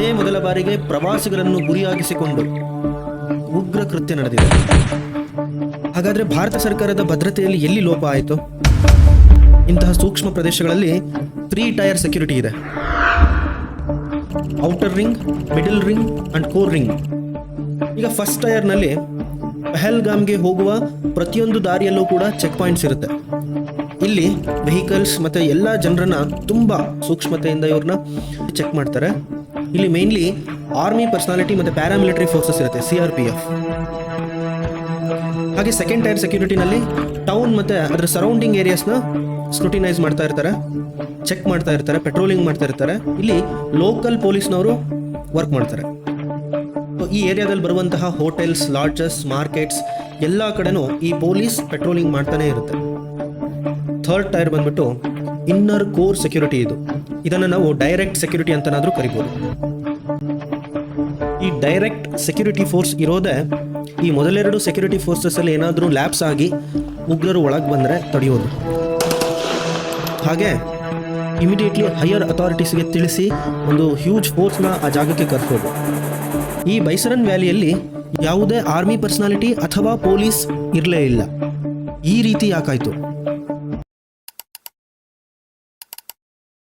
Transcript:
ಇದೇ ಮೊದಲ ಬಾರಿಗೆ ಪ್ರವಾಸಿಗರನ್ನು ಗುರಿಯಾಗಿಸಿಕೊಂಡು ಉಗ್ರ ಕೃತ್ಯ ನಡೆದಿದೆ. ಹಾಗಾದರೆ ಭಾರತ ಸರ್ಕಾರದ ಭದ್ರತೆಯಲ್ಲಿ ಎಲ್ಲಿ ಲೋಪ ಆಯಿತು? ಇಂತಹ ಸೂಕ್ಷ್ಮ ಪ್ರದೇಶಗಳಲ್ಲಿ 3 ಟೈರ್ ಸೆಕ್ಯೂರಿಟಿ ಇದೆ. Outer ring, middle ring and core ring. ಈಗ ಫಸ್ಟ್ ಟೈರ್ನಲ್ಲಿ ಪಹಲ್ಗಾಮ್ಗೆ ಹೋಗುವ ಪ್ರತಿಯೊಂದು ದಾರಿಯಲ್ಲೂ ಕೂಡ ಚೆಕ್ ಪಾಯಿಂಟ್ಸ್ ಇರುತ್ತೆ. ಇಲ್ಲಿ ವೆಹಿಕಲ್ಸ್ ಮತ್ತು ಎಲ್ಲ ಜನರನ್ನ ತುಂಬ ಸೂಕ್ಷ್ಮತೆಯಿಂದ ಇವ್ರನ್ನ ಚೆಕ್ ಮಾಡ್ತಾರೆ. ಇಲ್ಲಿ ಮೇನ್ಲಿ ಆರ್ಮಿ ಪರ್ಸನಾಲಿಟಿ ಮತ್ತು ಪ್ಯಾರಾಮಿಲಿಟರಿ ಫೋರ್ಸಸ್ ಇರುತ್ತೆ, CRPF. ಹಾಗೆ ಸೆಕೆಂಡ್ ಟೈರ್ ಸೆಕ್ಯೂರಿಟಿನಲ್ಲಿ ಟೌನ್ ಮತ್ತು ಅದರ ಸರೌಂಡಿಂಗ್ ಏರಿಯಾಸ್ನ ಸ್ಕ್ರೂಟಿನೈಸ್ ಮಾಡ್ತಾ ಇರ್ತಾರೆ, ಚೆಕ್ ಮಾಡ್ತಾ ಇರ್ತಾರೆ, ಪೆಟ್ರೋಲಿಂಗ್ ಮಾಡ್ತಾ ಇರ್ತಾರೆ. ಇಲ್ಲಿ ಲೋಕಲ್ ಪೊಲೀಸ್ನವರು ವರ್ಕ್ ಮಾಡ್ತಾರೆ. ಈ ಏರಿಯಾದಲ್ಲಿ ಬರುವಂತಹ ಹೋಟೆಲ್ಸ್, ಲಾಡ್ಜಸ್, ಮಾರ್ಕೆಟ್ಸ್ ಎಲ್ಲ ಕಡೆನೂ ಈ ಪೊಲೀಸ್ ಪೆಟ್ರೋಲಿಂಗ್ ಮಾಡ್ತಾನೆ ಇರುತ್ತೆ. ಥರ್ಡ್ ಟೈರ್ ಬಂದ್ಬಿಟ್ಟು ಇನ್ನರ್ ಕೋರ್ ಸೆಕ್ಯೂರಿಟಿ. ಇದನ್ನು ನಾವು ಡೈರೆಕ್ಟ್ ಸೆಕ್ಯೂರಿಟಿ ಅಂತನಾದರೂ ಕರಿಬೋದು. ಈ ಡೈರೆಕ್ಟ್ ಸೆಕ್ಯೂರಿಟಿ ಫೋರ್ಸ್ ಇರೋದೇ ಈ ಮೊದಲೆರಡು ಸೆಕ್ಯೂರಿಟಿ ಫೋರ್ಸಸ್ಸಲ್ಲಿ ಏನಾದರೂ ಲ್ಯಾಪ್ಸ್ ಆಗಿ ಉಗ್ರರು ಒಳಗೆ ಬಂದರೆ ತಡೆಯೋದು. ಹಾಗೆ ಇಮಿಡಿಯೇಟ್ಲಿ ಹೈಯರ್ ಅಥಾರಿಟೀಸ್ಗೆ ತಿಳಿಸಿ ಒಂದು ಹ್ಯೂಜ್ ಫೋರ್ಸ್ನ ಆ ಜಾಗಕ್ಕೆ ಕರ್ಸೋದು. ಈ ಬೈಸರನ್ ವ್ಯಾಲಿಯಲ್ಲಿ ಯಾವುದೇ ಆರ್ಮಿ ಪರ್ಸನಾಲಿಟಿ ಅಥವಾ ಪೊಲೀಸ್ ಇರಲೇ ಇಲ್ಲ. ಈ ರೀತಿ ಯಾಕಾಯಿತು?